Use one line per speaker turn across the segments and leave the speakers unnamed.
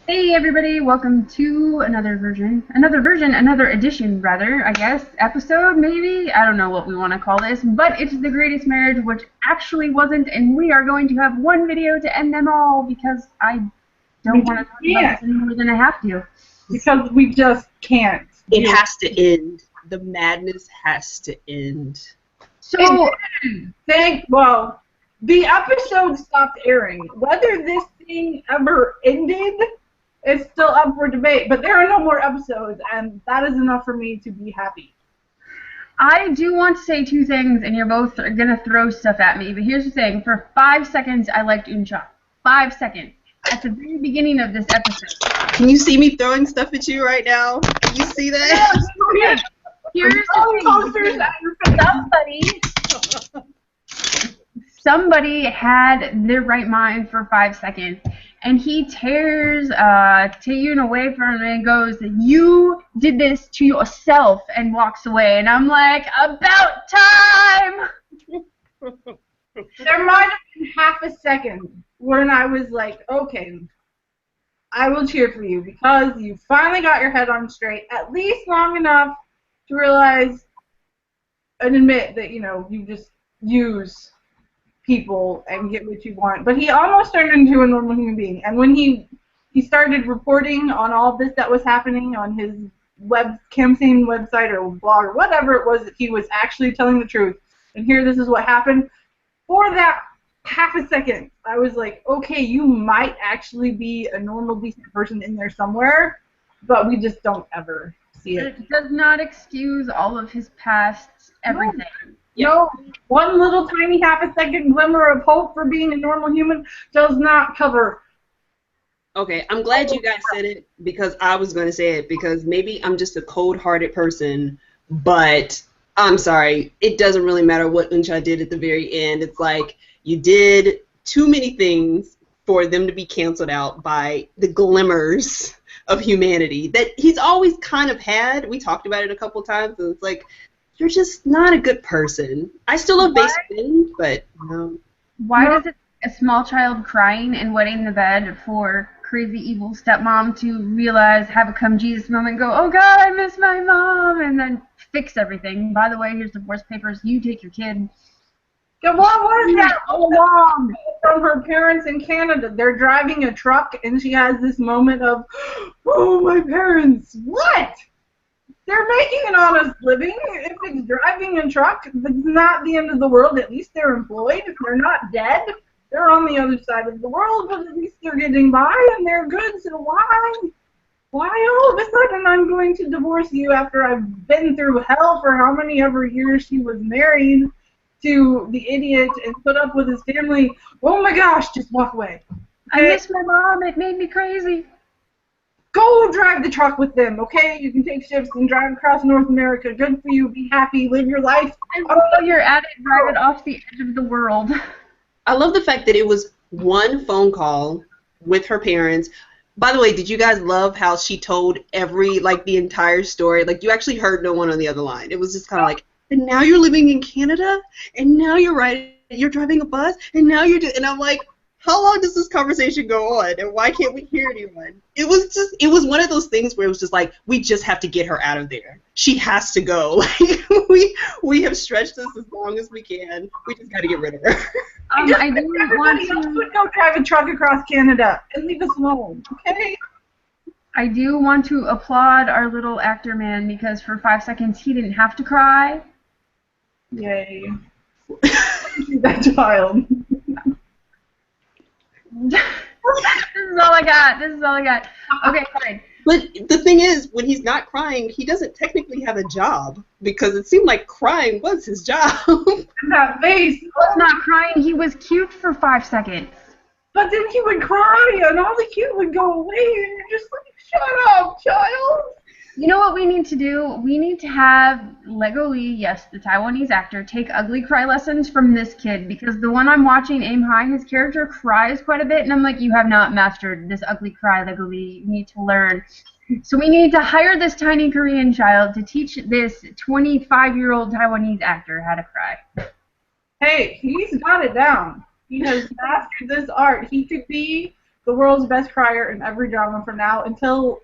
Hey everybody, welcome to another edition rather, I guess, episode maybe? I don't know what we want to call this, but it's The Greatest Marriage, which actually wasn't, and we are going to have one video to end them all because I don't want to talk about this any more than I have to.
Because we just can't.
It has to end. The madness has to end.
So,
The episode stopped airing. Whether this thing ever ended is still up for debate, but there are no more episodes, and that is enough for me to be happy.
I do want to say two things, and you're both going to throw stuff at me, but here's the thing. For 5 seconds, I liked Uncha. 5 seconds. At the very beginning of this episode.
Can you see me throwing stuff at you right now? Can you see that?
Here's the thing. Somebody had their right mind for 5 seconds, and he tears Taeyun away from him and goes, "You did this to yourself," and walks away. And I'm like, about time!
There might have been half a second when I was like, okay, I will cheer for you because you finally got your head on straight, at least long enough to realize and admit that, you just use people and get what you want. But he almost turned into a normal human being. And when he started reporting on all this that was happening on his campaign website or blog or whatever it was, that he was actually telling the truth. And here, this is what happened. For that half a second, I was like, okay, you might actually be a normal, decent person in there somewhere, but we just don't ever see it.
It does not excuse all of his past everything.
No, one little tiny half a second glimmer of hope for being a normal human does not cover.
Okay, I'm glad you guys said it because I was going to say it because maybe I'm just a cold-hearted person, but I'm sorry, it doesn't really matter what Uncha did at the very end. It's like you did too many things for them to be canceled out by the glimmers of humanity that he's always kind of had. We talked about it a couple times, and it's like, you're just not a good person. I still love basic things, but no.
Why does it a small child crying and wetting the bed for crazy evil stepmom to realize, have a come Jesus moment, go, oh God, I miss my mom, and then fix everything? By the way, here's divorce papers. You take your kid.
Yeah, what was that all along from her parents in Canada? They're driving a truck, and she has this moment of, oh, my parents, what? They're making an honest living. If it's driving a truck, it's not the end of the world. At least they're employed. They're not dead. They're on the other side of the world, but at least they're getting by, and they're good, so why? Why all of a sudden I'm going to divorce you after I've been through hell for how many ever years she was married to the idiot and put up with his family? Oh my gosh, just walk away.
I miss my mom. It made me crazy.
Go drive the truck with them, okay? You can take shifts and drive across North America. Good for you. Be happy. Live your life.
And while you're at it, drive it off the edge of the world.
I love the fact that it was one phone call with her parents. By the way, did you guys love how she told the entire story? Like, you actually heard no one on the other line. It was just kind of like, and now you're living in Canada, and now you're driving a bus, and now and I'm like, how long does this conversation go on, and why can't we hear anyone? It was one of those things where it was just like, we just have to get her out of there. She has to go. Like, we have stretched this as long as we can. We just got to get rid of her.
I do want to
go drive a truck across Canada and leave us alone, okay?
I do want to applaud our little actor man because for 5 seconds he didn't have to cry.
Yay. That child.
This is all I got. Okay, fine.
But the thing is, when he's not crying, he doesn't technically have a job because it seemed like crying was his job.
That face.
He was not crying. He was cute for 5 seconds.
But then he would cry, and all the cute would go away, and you're just like, shut up, child.
You know what we need to do? We need to have Lego Lee, yes, the Taiwanese actor, take ugly cry lessons from this kid, because the one I'm watching, Aim High, his character cries quite a bit, and I'm like, you have not mastered this ugly cry, Lego Lee. You need to learn. So we need to hire this tiny Korean child to teach this 25-year-old Taiwanese actor how to cry.
Hey, he's got it down. He has mastered this art. He could be the world's best crier in every drama from now until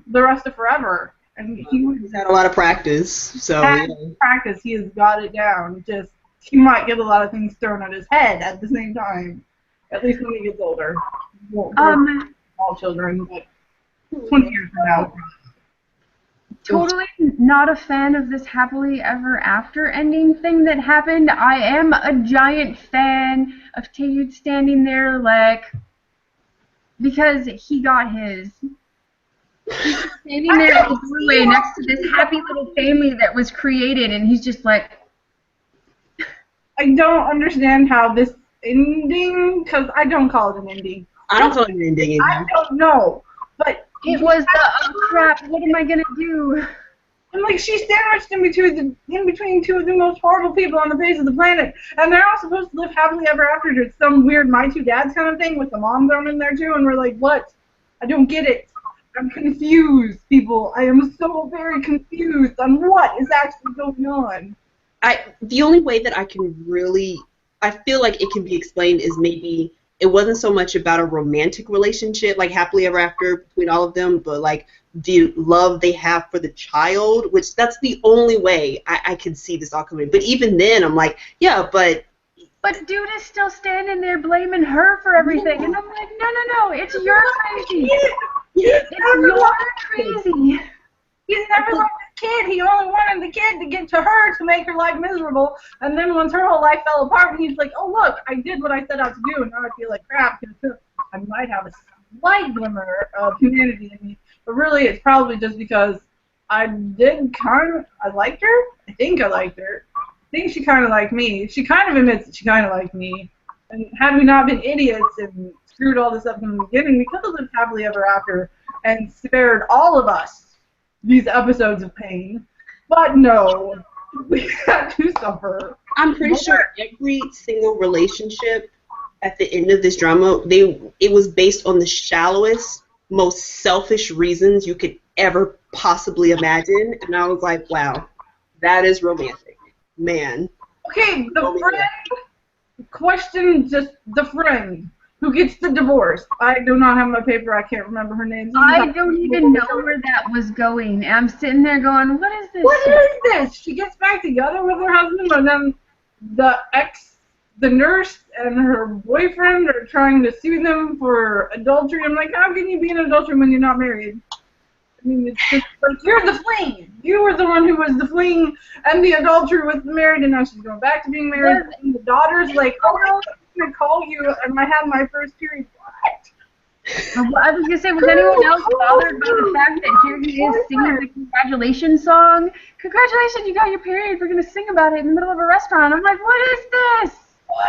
the rest of forever. And
He's had a lot of practice, so
had
yeah.
practice. He has got it down. Just he might get a lot of things thrown at his head at the same time. At least when he gets older. Well, all children, but 20 years from now.
Totally not a fan of this happily ever after ending thing that happened. I am a giant fan of Taeyude standing there like, because he got his. He's just standing there in the doorway next to this happy little family that was created, and he's just like,
I don't understand how this ending, because I don't call it an ending.
I don't call it an ending either.
I don't know, but
it was the, oh crap, what am I gonna do?
And like she's sandwiched in between two of the most horrible people on the face of the planet, and they're all supposed to live happily ever after. It's some weird My Two Dads kind of thing with the mom thrown in there too, and we're like, what? I don't get it. I'm confused, people. I am so very confused on what is actually going on.
The only way that I feel like it can be explained is maybe it wasn't so much about a romantic relationship, like happily ever after between all of them, but like the love they have for the child, which that's the only way I could see this all coming. But even then, I'm like, yeah, but
dude is still standing there blaming her for everything, and I'm like, no, it's your crazy. It's your crazy.
He's never liked this kid. He only wanted the kid to get to her to make her life miserable. And then once her whole life fell apart, he's like, oh, look, I did what I set out to do, and now I feel like crap because I might have a slight glimmer of humanity in me. But really, it's probably just because I liked her. I think I liked her. I think she kind of liked me. She kind of admits that she kind of liked me. And had we not been idiots and screwed all this up from the beginning, we could have lived happily ever after and spared all of us these episodes of pain. But no, we had to suffer.
I'm pretty sure every single relationship at the end of this drama, it was based on the shallowest, most selfish reasons you could ever possibly imagine. And I was like, wow, that is romantic. Man.
Okay, the friend question, just the friend who gets the divorce. I do not have my paper. I can't remember her name.
I don't even know where that was going. I'm sitting there going, what is this?
What is this? She gets back together with her husband, and then the nurse and her boyfriend are trying to sue them for adultery. I'm like, how can you be an adulterer when you're not married? I mean, it's just like, you're the fling. You were the one who was the fling and the adulterer with the married, and now she's going back to being married. And the daughter's like, oh, no, I'm going to call you, and I had my first period. What?
I was going to say, was anyone else bothered by the fact that here he is singing the congratulations song? Congratulations, you got your period. We're going to sing about it in the middle of a restaurant. I'm like, what is this?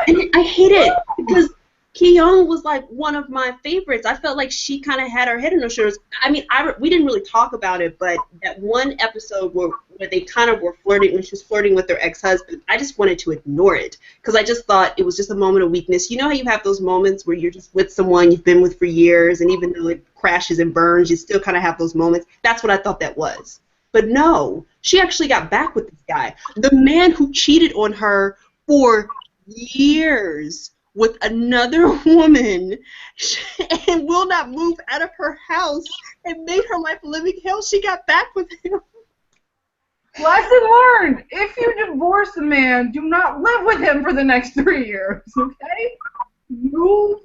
And I hate it because Ki-young was like one of my favorites. I felt like she kind of had her head in her shoulders. I mean, we didn't really talk about it, but that one episode where they kind of were flirting, when she was flirting with her ex-husband, I just wanted to ignore it because I just thought it was just a moment of weakness. You know how you have those moments where you're just with someone you've been with for years, and even though it crashes and burns, you still kind of have those moments. That's what I thought that was. But no, she actually got back with this guy. The man who cheated on her for years with another woman and will not move out of her house and made her life a living hell. She got back with him.
Lesson learned. If you divorce a man, do not live with him for the next 3 years, okay? Move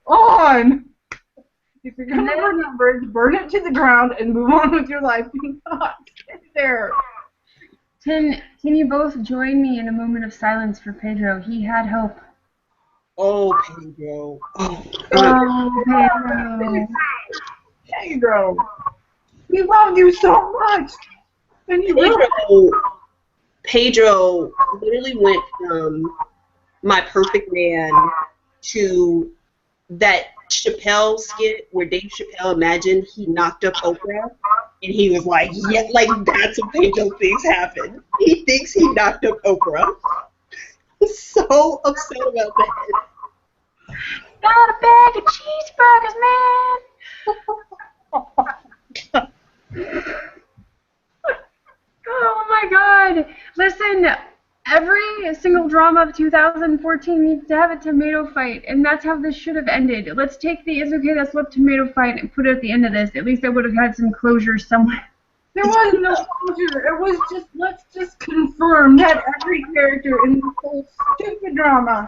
on. If you're going to remember it, burn it to the ground and move on with your life. Do not sit there.
Can you both join me in a moment of silence for Pedro? He had hope.
Oh, Pedro. Oh,
Pedro.
Pedro. We love you so much. And
Pedro literally went from My Perfect Man to that Chappelle skit where Dave Chappelle imagined he knocked up Oprah. And he was like, yeah, like that's what Pedro thinks happened. He thinks he knocked up Oprah. So upset about that.
Got a bag of cheeseburgers, man. Oh my God! Listen, Every single drama of 2014 needs to have a tomato fight, and that's how this should have ended. Let's take the It's Okay That's Love tomato fight and put it at the end of this. At least I would have had some closure somewhere.
There was no closure. It was just, let's just confirm that every character in this whole stupid drama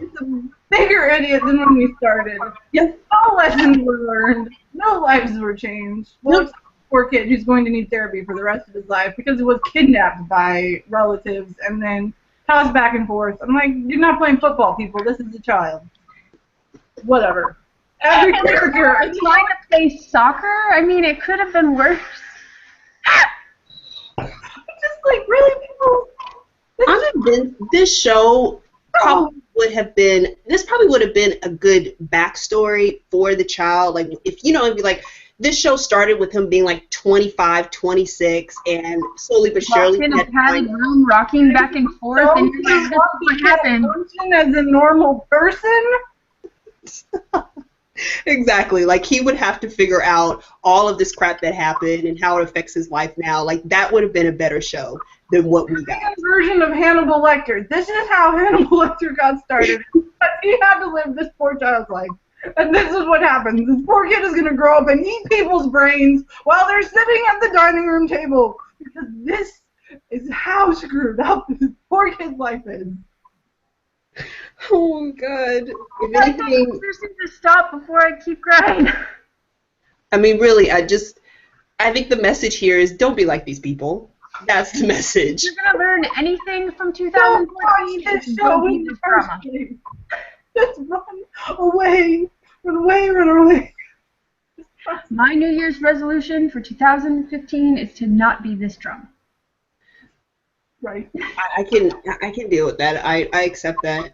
is a bigger idiot than when we started.
Yep.
No lessons were learned. No lives were changed. Well, except for the poor kid who's going to need therapy for the rest of his life because he was kidnapped by relatives and then tossed back and forth. I'm like, you're not playing football, people. This is a child. Whatever. Every character.
Trying to play soccer? I mean, it could have been worse.
Just like, really, people.
This show probably would have been. This probably would have been a good backstory for the child. Like, if you know, it'd be like this show started with him being like 25, 26, and slowly but surely.
In a padded room, rocking back and forth,
So
and you're like, this is what happened.
As a normal person.
Exactly. Like, he would have to figure out all of this crap that happened and how it affects his life now. Like, that would have been a better show than what we got.
Version of Hannibal Lecter. This is how Hannibal Lecter got started. He had to live this poor child's life. And this is what happens. This poor kid is going to grow up and eat people's brains while they're sitting at the dining room table. Because this is how screwed up this poor kid's life is.
Oh, God. If
I
anything,
think this needs to stop before I keep crying.
I mean, really, I think the message here is don't be like these people. That's the message.
If you're going to learn anything from
Don't
2014,
watch this
it's
show
don't be
in the
this
first
drama.
place. Just run away. Run away, run away.
My New Year's resolution for 2015 is to not be this drama.
Right.
I can deal with that. I accept that.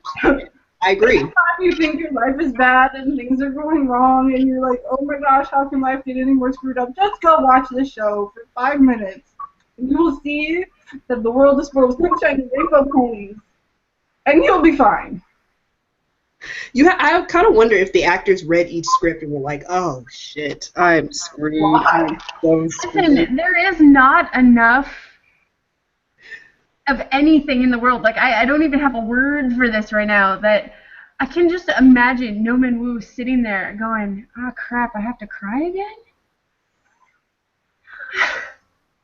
I agree.
Anytime you think your life is bad and things are going wrong and you're like, oh my gosh, how can life get any more screwed up? Just go watch this show for 5 minutes and you will see that the world is full of sunshine and rainbow ponies. And you'll be fine.
I kind of wonder if the actors read each script and were like, "Oh shit, I'm screwed. I'm so screwed."
Listen, there is not enough of anything in the world. Like, I don't even have a word for this right now. That I can just imagine No Man Woo sitting there going, "Oh crap, I have to cry again."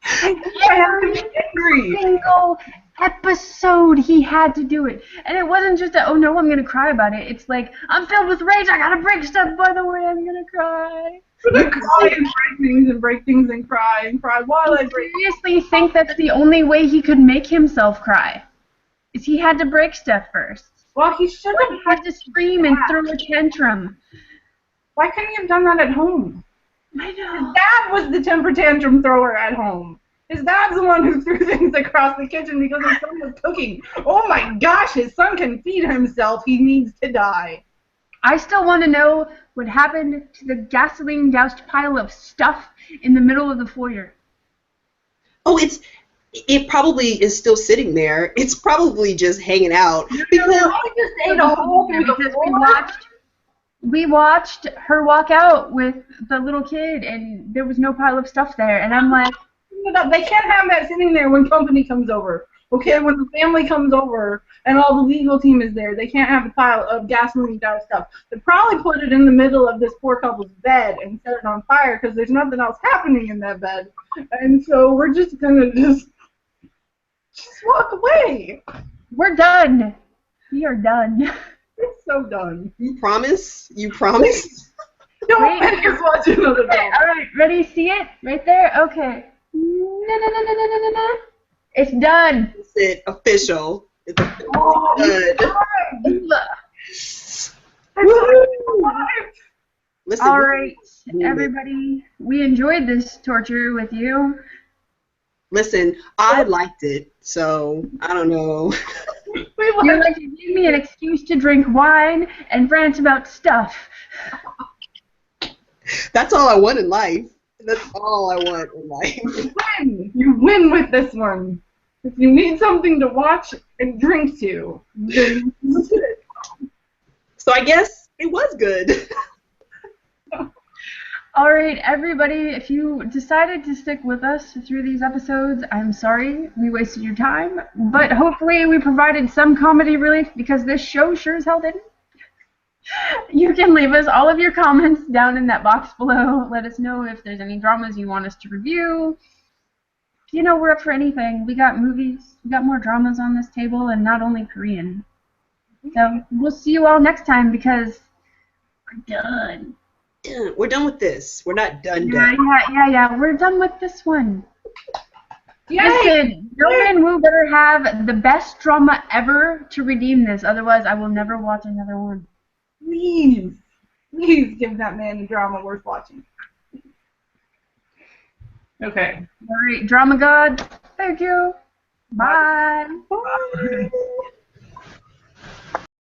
I have to be angry.
Single episode he had to do it, and it wasn't just a, oh no, I'm gonna cry about it. It's like, I'm filled with rage, I gotta break stuff, by the way, I'm gonna cry.
You cry and break things and cry while I break.
Seriously think that's the only way he could make himself cry, is he had to break stuff first.
Well, he should
He
have.
had to scream and throw a tantrum.
Why couldn't he have done that at home?
I
His
know.
dad was the temper tantrum thrower at home. His dad's the one who threw things across the kitchen because his son was cooking. Oh my gosh, his son can feed himself. He needs to die.
I still want to know what happened to the gasoline-doused pile of stuff in the middle of the foyer.
Oh, it probably is still sitting there. It's probably just hanging out.
I just ate a hole through the
Because
floor.
we watched her walk out with the little kid, and there was no pile of stuff there, and I'm like,
They can't have that sitting there when company comes over. Okay, when the family comes over and all the legal team is there, they can't have a pile of gasoline doused stuff. They probably put it in the middle of this poor couple's bed and set it on fire because there's nothing else happening in that bed. And so we're just gonna just walk away.
we're done. We are done.
It's so done.
You promise? You promise?
Don't
Wait.
make us watch another
Okay,
drama.
alright, ready? See it? Right there? Okay. No. It's done.
It's it official. It's
Oh,
good. Woo! Listen,
Alright, everybody. We enjoyed this torture with you.
listen, I liked it, so I don't know.
You're like, you give me an excuse to drink wine and rant about stuff.
That's all I want in life. That's all I want in life.
win. You win with this one. If you need something to watch and drink to, then this is it.
So I guess it was good.
All right, everybody, if you decided to stick with us through these episodes, I'm sorry we wasted your time, but hopefully we provided some comedy relief because this show sure as hell didn't. You can leave us all of your comments down in that box below. Let us know if there's any dramas you want us to review. You know, we're up for anything. We got movies, we got more dramas on this table, and not only Korean. So we'll see you all next time because we're done.
We're done with this. We're not done.
Yeah. We're done with this one.
Yay!
Listen, Roman Woo better have the best drama ever to redeem this. Otherwise, I will never watch another one.
Please give that man a drama worth watching. Okay.
All right, drama god. Thank you. Bye.
Bye.